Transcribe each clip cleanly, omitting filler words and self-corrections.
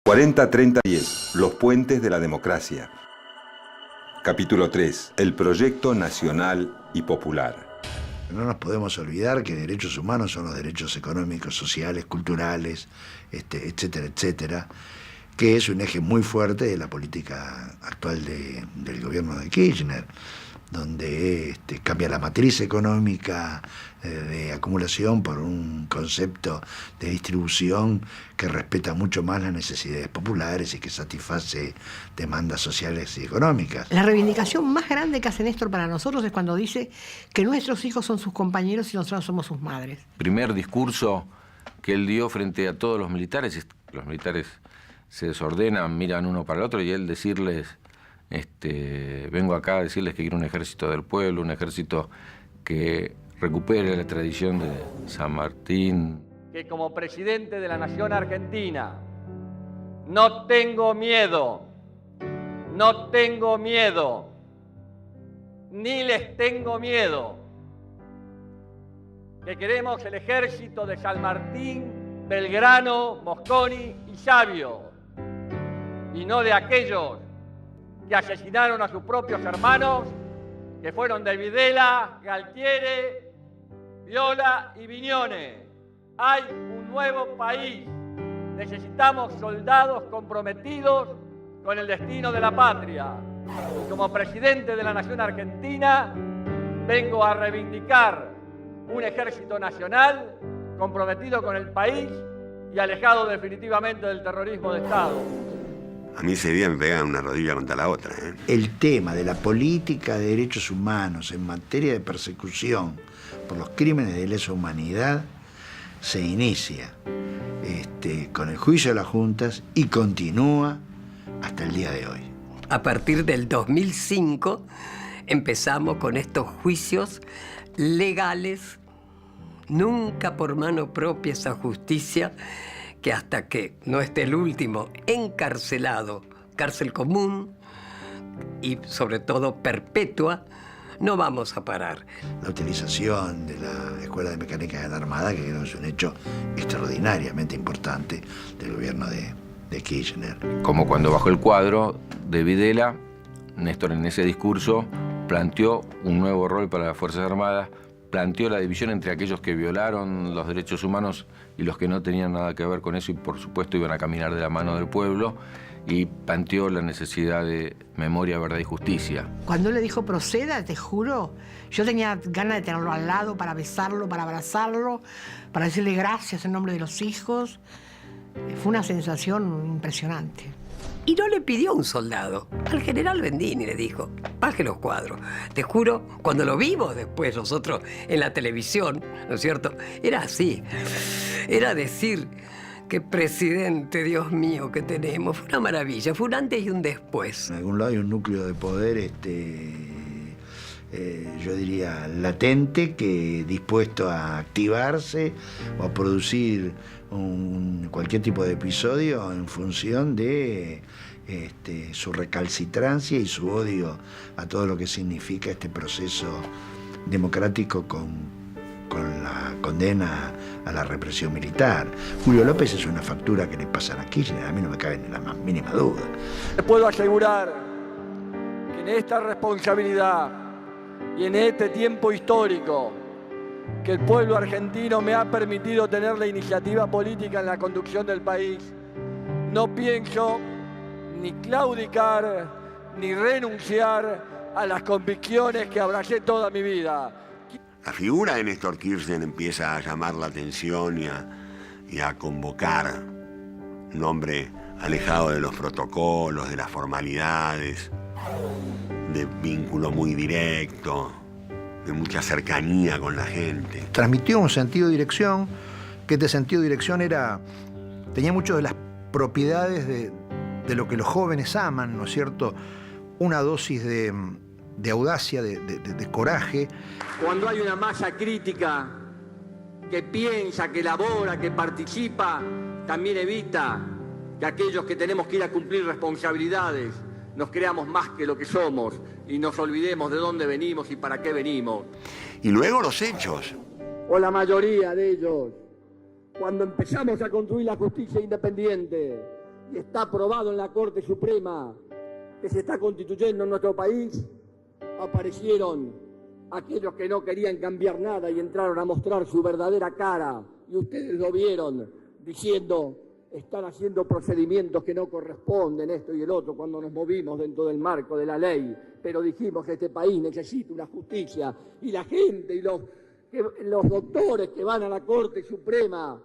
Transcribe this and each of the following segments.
40-30-10. Los puentes de la democracia. Capítulo 3. El proyecto nacional y popular. No nos podemos olvidar que derechos humanos son los derechos económicos, sociales, culturales, etcétera, etcétera, que es un eje muy fuerte de la política actual del gobierno de Kirchner, donde cambia la matriz económica de acumulación por un concepto de distribución que respeta mucho más las necesidades populares y que satisface demandas sociales y económicas. La reivindicación más grande que hace Néstor para nosotros es cuando dice que nuestros hijos son sus compañeros y nosotros somos sus madres. Primer discurso que él dio frente a todos los militares se desordenan, miran uno para el otro y él decirles, vengo acá a decirles que quiero un ejército del pueblo, un ejército que recupere la tradición de San Martín. Que como presidente de la Nación Argentina no tengo miedo, ni les tengo miedo. Que queremos el ejército de San Martín, Belgrano, Mosconi y Savio, y no de aquellos que asesinaron a sus propios hermanos, que fueron de Videla, Galtieri, Viola y Viñones. Hay un nuevo país. Necesitamos soldados comprometidos con el destino de la patria. Y como presidente de la Nación Argentina, vengo a reivindicar un ejército nacional comprometido con el país y alejado definitivamente del terrorismo de Estado. A mí ese día me pegaban una rodilla contra la otra. El tema de la política de derechos humanos en materia de persecución por los crímenes de lesa humanidad se inicia con el juicio de las juntas y continúa hasta el día de hoy. A partir del 2005 empezamos con estos juicios legales, nunca por mano propia esa justicia, que hasta que no esté el último encarcelado, cárcel común y sobre todo perpetua, no vamos a parar. La utilización de la Escuela de Mecánica de la Armada, que creo que es un hecho extraordinariamente importante del gobierno de Kirchner. Como cuando bajó el cuadro de Videla, Néstor en ese discurso planteó un nuevo rol para las Fuerzas Armadas, planteó la división entre aquellos que violaron los derechos humanos y los que no tenían nada que ver con eso y por supuesto iban a caminar de la mano del pueblo, y planteó la necesidad de memoria, verdad y justicia. Cuando él le dijo proceda, te juro, yo tenía ganas de tenerlo al lado para besarlo, para abrazarlo, para decirle gracias en nombre de los hijos. Fue una sensación impresionante. Y no le pidió a un soldado, al general Bendini le dijo, baje los cuadros. Te juro, cuando lo vimos después nosotros en la televisión, ¿no es cierto? Era así, era decir, qué presidente, Dios mío, que tenemos. Fue una maravilla, fue un antes y un después. En algún lado hay un núcleo de poder, yo diría, latente, que dispuesto a activarse o a producir cualquier tipo de episodio en función de su recalcitrancia y su odio a todo lo que significa este proceso democrático con la condena a la represión militar. Julio López es una factura que le pasan a Kirchner, a mí no me cabe ni la más mínima duda. Les puedo asegurar que en esta responsabilidad y en este tiempo histórico que el pueblo argentino me ha permitido tener la iniciativa política en la conducción del país, no pienso ni claudicar ni renunciar a las convicciones que abracé toda mi vida. La figura de Néstor Kirchner empieza a llamar la atención y a convocar. Un hombre alejado de los protocolos, de las formalidades, de vínculo muy directo, de mucha cercanía con la gente. Transmitió un sentido de dirección, que este sentido de dirección tenía muchas de las propiedades de lo que los jóvenes aman, ¿no es cierto? Una dosis de audacia, de coraje. Cuando hay una masa crítica que piensa, que elabora, que participa, también evita que aquellos que tenemos que ir a cumplir responsabilidades nos creamos más que lo que somos y nos olvidemos de dónde venimos y para qué venimos. Y luego los hechos. O la mayoría de ellos, cuando empezamos a construir la justicia independiente, y está aprobado en la Corte Suprema que se está constituyendo en nuestro país, aparecieron aquellos que no querían cambiar nada y entraron a mostrar su verdadera cara, y ustedes lo vieron, diciendo: están haciendo procedimientos que no corresponden, esto y el otro, cuando nos movimos dentro del marco de la ley, pero dijimos que este país necesita una justicia, y la gente y los doctores que van a la Corte Suprema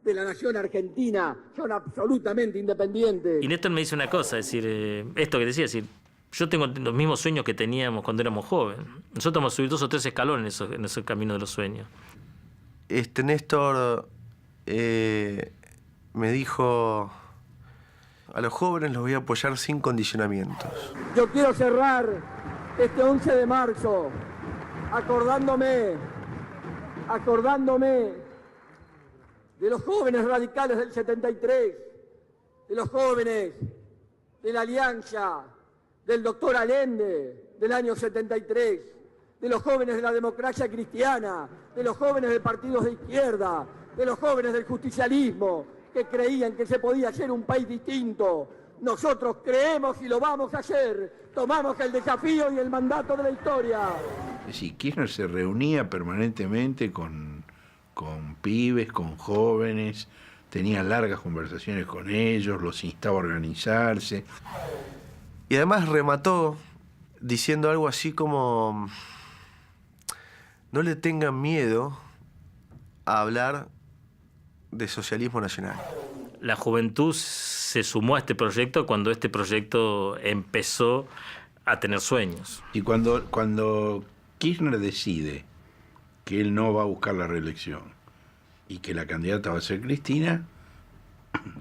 de la Nación Argentina son absolutamente independientes. Y Néstor me dice una cosa, es decir, esto que decía, es decir, yo tengo los mismos sueños que teníamos cuando éramos jóvenes. Nosotros vamos a subir 2 o 3 escalones en ese camino de los sueños. Néstor me dijo: a los jóvenes los voy a apoyar sin condicionamientos. Yo quiero cerrar este 11 de marzo acordándome de los jóvenes radicales del 73, de los jóvenes de la Alianza, del doctor Allende del año 73, de los jóvenes de la democracia cristiana, de los jóvenes de partidos de izquierda, de los jóvenes del justicialismo, que creían que se podía hacer un país distinto. Nosotros creemos y lo vamos a hacer. Tomamos el desafío y el mandato de la historia. Sí, Kirchner se reunía permanentemente con pibes, con jóvenes, tenía largas conversaciones con ellos, los instaba a organizarse. Y además remató diciendo algo así como: no le tengan miedo a hablar de socialismo nacional. La juventud se sumó a este proyecto cuando este proyecto empezó a tener sueños. Y cuando Kirchner decide que él no va a buscar la reelección y que la candidata va a ser Cristina,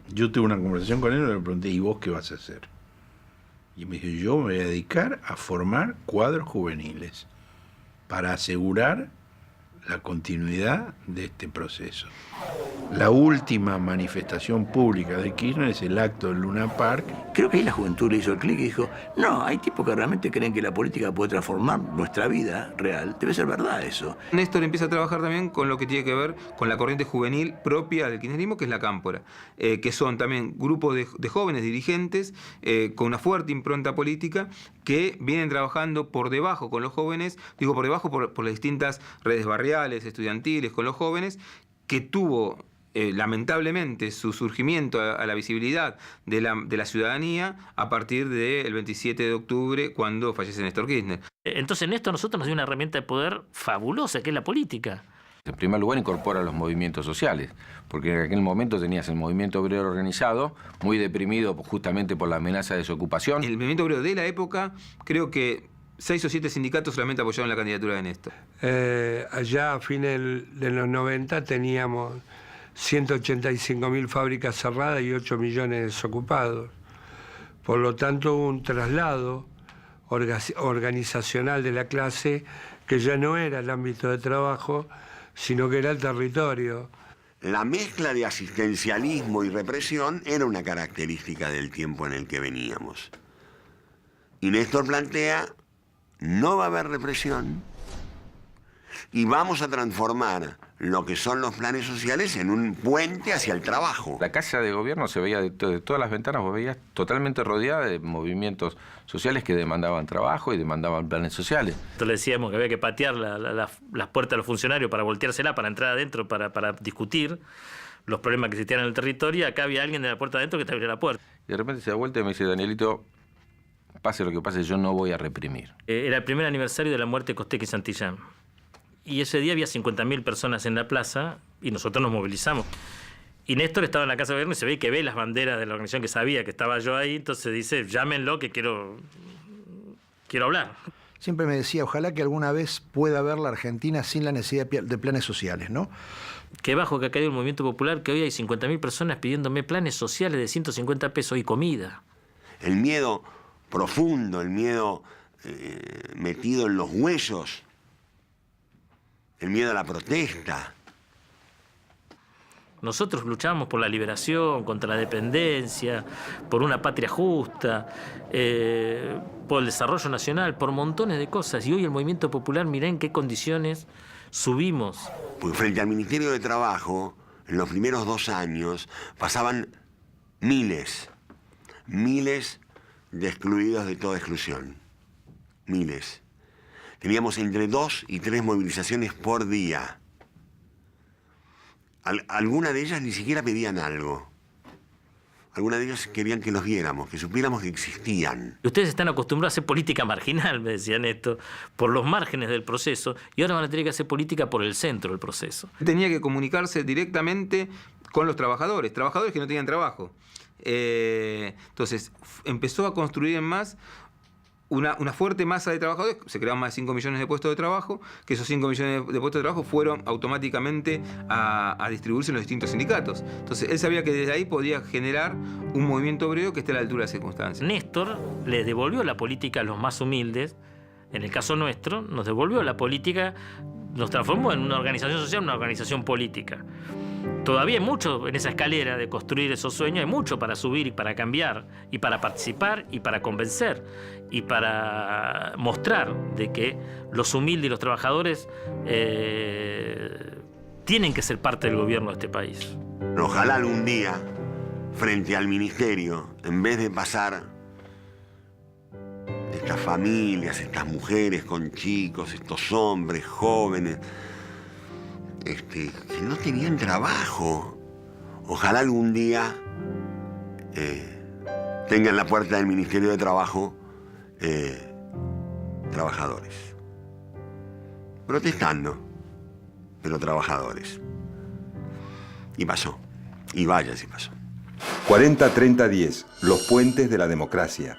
yo tuve una conversación con él y le pregunté: ¿y vos qué vas a hacer? Y me dijo: yo me voy a dedicar a formar cuadros juveniles para asegurar la continuidad de este proceso. La última manifestación pública de Kirchner es el acto del Luna Park. Creo que ahí la juventud le hizo el clic y dijo: no, hay tipos que realmente creen que la política puede transformar nuestra vida real. Debe ser verdad eso. Néstor empieza a trabajar también con lo que tiene que ver con la corriente juvenil propia del kirchnerismo, que es la Cámpora, que son también grupos de jóvenes dirigentes con una fuerte impronta política que vienen trabajando por debajo con los jóvenes, digo por debajo por las distintas redes barriales, estudiantiles, con los jóvenes, que tuvo lamentablemente su surgimiento a la visibilidad de la ciudadanía a partir del 27 de octubre, cuando fallece Néstor Kirchner. Entonces Néstor a nosotros nos dio una herramienta de poder fabulosa, que es la política. En primer lugar, incorpora los movimientos sociales, porque en aquel momento tenías el movimiento obrero organizado, muy deprimido justamente por la amenaza de desocupación. El movimiento obrero de la época, creo que 6 o 7 sindicatos solamente apoyaron la candidatura de Néstor. Allá a fines de los 90 teníamos 185.000 fábricas cerradas y 8 millones de desocupados. Por lo tanto, hubo un traslado organizacional de la clase que ya no era el ámbito de trabajo, sino que era el territorio. La mezcla de asistencialismo y represión era una característica del tiempo en el que veníamos. Y Néstor plantea: no va a haber represión y vamos a transformar lo que son los planes sociales en un puente hacia el trabajo. La casa de gobierno se veía de todas las ventanas, vos veías totalmente rodeada de movimientos sociales que demandaban trabajo y demandaban planes sociales. Entonces le decíamos que había que patear las puertas de los funcionarios para volteársela, para entrar adentro, para discutir los problemas que existían en el territorio, y acá había alguien de la puerta adentro que te abría la puerta. Y de repente se da vuelta y me dice: Danielito, pase lo que pase, yo no voy a reprimir. Era el primer aniversario de la muerte de Costequi y Santillán. Y ese día había 50.000 personas en la plaza y nosotros nos movilizamos. Y Néstor estaba en la casa de gobierno y se ve que ve las banderas de la organización, que sabía que estaba yo ahí, entonces dice: llámenlo que quiero hablar. Siempre me decía: ojalá que alguna vez pueda ver la Argentina sin la necesidad de planes sociales, ¿no? Qué bajo que ha caído el movimiento popular, que hoy hay 50.000 personas pidiéndome planes sociales de 150 pesos y comida. El miedo profundo, el miedo metido en los huesos, el miedo a la protesta. Nosotros luchábamos por la liberación, contra la dependencia, por una patria justa, por el desarrollo nacional, por montones de cosas. Y hoy el movimiento popular, mirá en qué condiciones subimos. Pues frente al Ministerio de Trabajo, en los primeros 2 años, pasaban miles miles de excluidos de toda exclusión. Miles. Teníamos entre 2 y 3 movilizaciones por día. Algunas de ellas ni siquiera pedían algo. Algunas de ellas querían que los viéramos, que supiéramos que existían. Ustedes están acostumbrados a hacer política marginal, me decían esto, por los márgenes del proceso, y ahora van a tener que hacer política por el centro del proceso. Tenía que comunicarse directamente con los trabajadores que no tenían trabajo. Entonces empezó a construir en más una fuerte masa de trabajadores, se crearon más de 5 millones de puestos de trabajo, que esos 5 millones de puestos de trabajo fueron automáticamente a distribuirse en los distintos sindicatos. Entonces él sabía que desde ahí podía generar un movimiento obrero que esté a la altura de las circunstancias. Néstor les devolvió la política a los más humildes, en el caso nuestro, nos devolvió la política, nos transformó en una organización social, una organización política. Todavía hay mucho en esa escalera de construir esos sueños, hay mucho para subir y para cambiar, y para participar, y para convencer, y para mostrar de que los humildes y los trabajadores tienen que ser parte del gobierno de este país. Ojalá algún día, frente al ministerio, en vez de pasar estas familias, estas mujeres con chicos, estos hombres jóvenes, que no tenían trabajo. Ojalá algún día tengan en la puerta del Ministerio de Trabajo trabajadores. Protestando, pero trabajadores. Y pasó. Y vaya si pasó. 40-30-10, los puentes de la democracia.